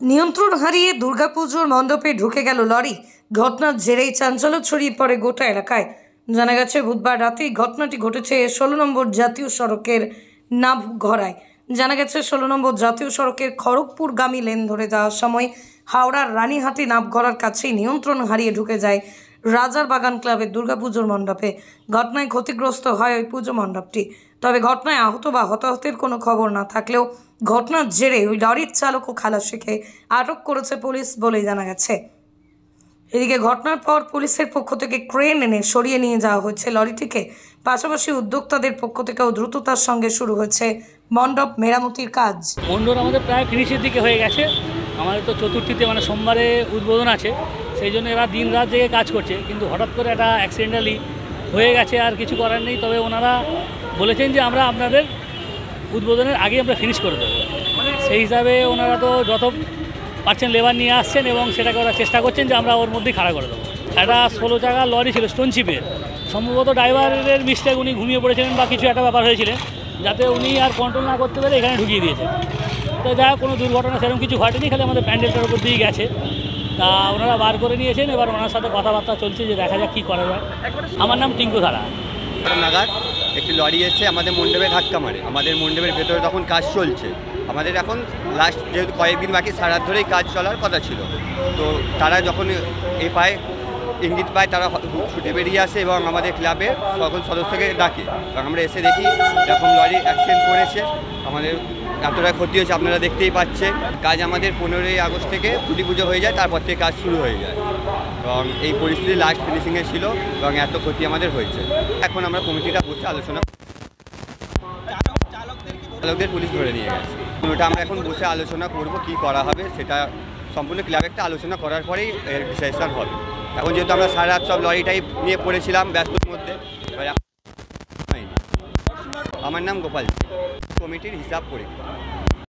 নিয়ন্ত্রণ হারিয়ে দুর্গাপুজোর মণ্ডপে ঢুকে গেল লরি। ঘটনার জেরেই চাঞ্চল্য ছড়িয়ে পড়ে গোটা এলাকায়। জানা গেছে বুধবার রাতেই ঘটনাটি ঘটেছে 16 নম্বর জাতীয় সড়কের নাভঘরায়। জানা গেছে 16 নম্বর জাতীয় সড়কের খড়গপুরগামী লেন ধরে যাওয়ার সময় হাওড়ার রানীহাটি নাভঘরার কাছেই নিয়ন্ত্রণ হারিয়ে ঢুকে যায় রাজার বাগান ক্লাবের দুর্গাপুজোর মণ্ডপে। ঘটনায় ক্ষতিগ্রস্ত হয় ওই পুজো মণ্ডপটি। তবে ঘটনায় আহত বা হতাহতের কোনো খবর না থাকলেও ঘটনার জেরে ওই লরির চালক ও খালাসিকে আটক করেছে পুলিশ বলেই জানা গেছে। এদিকে ঘটনার পর পুলিশের পক্ষ থেকে ক্রেন এনে সরিয়ে নিয়ে যাওয়া হয়েছে লরিটিকে। পাশাপাশি উদ্যোক্তাদের পক্ষ থেকেও দ্রুততার সঙ্গে শুরু হয়েছে মণ্ডপ মেরামতির কাজ। মণ্ডপ আমাদের প্রায় ফিনিশের দিকে হয়ে গেছে। আমাদের তো চতুর্থীতে মানে সোমবারে উদ্বোধন আছে, সেই জন্য এরা দিন রাত জেগে কাজ করছে, কিন্তু হঠাৎ করে একটা অ্যাক্সিডেন্টালি হয়ে গেছে, আর কিছু করার নেই। তবে ওনারা বলেছেন যে আমরা আপনাদের উদ্বোধনের আগে আমরা ফিনিশ করে দেবো। সেই হিসাবে ওনারা তো যত পারছেন লেবার নিয়ে আসছেন এবং সেটাকে ওরা চেষ্টা করছেন যে আমরা ওর মধ্যেই খাড়া করে দেবো। একটা 16 চাকা লরি ছিল স্টোনশিপের, সম্ভবত ড্রাইভারের মিস্টেক, উনি ঘুমিয়ে পড়েছিলেন বা কিছু একটা ব্যাপার হয়েছিলেন, যাতে উনি আর কন্ট্রোল না করতে পেরে এখানে ঢুকিয়ে দিয়েছেন। তো যা কোনো দুর্ঘটনা সেরকম কিছু ঘটেনি, খালি আমাদের প্যান্ডেলটার উপর দিয়ে গেছে। তা ওনারা বার করে নিয়েছেন, এবার ওনার সাথে কথাবার্তা চলছে যে দেখা যাক কী করা যায়। আমার নাম টিঙ্কু ধারা। নাগাদ একটি লরি এসে আমাদের মণ্ডপে ধাক্কা মারে। আমাদের মণ্ডপের ভেতরে তখন কাজ চলছে। আমাদের এখন লাস্ট যেহেতু কয়েকদিন বাকি, সারা রাত ধরেই কাজ চলার কথা ছিল। তো তারা যখন পায়, ইঙ্গিত পায়, তারা ছুটে বেরিয়ে আসে এবং আমাদের ক্লাবের সকল সদস্যকে ডাকে। এবং আমরা এসে দেখি এরকম লরি অ্যাক্সিডেন্ট করেছে। আমাদের এতটা ক্ষতি হয়েছে, আপনারা দেখতেই পাচ্ছেন। কাজ আমাদের 15ই আগস্ট থেকে খুঁটি পুজো হয়ে যায়, তারপর থেকে কাজ শুরু হয়ে যায় এবং এই পরিস্থিতি লাস্ট ফিনিশিংয়ে ছিল এবং এত ক্ষতি আমাদের হয়েছে। এখন আমরা কমিটিটা বসে আলোচনা, চালকদের পুলিশ ধরে নিয়ে গেছে। ওটা আমরা এখন বসে আলোচনা করব কি করা হবে, সেটা সম্পূর্ণ ক্লাবে একটা আলোচনা করার পরেই এর ডিসিশন হবে। এখন যেহেতু আমরা সারা রাত সব লরিটাই নিয়ে পড়েছিলাম ব্যস্ততার মধ্যে, আমার নাম গোপাল, কমিটির হিসাব পরীক্ষা।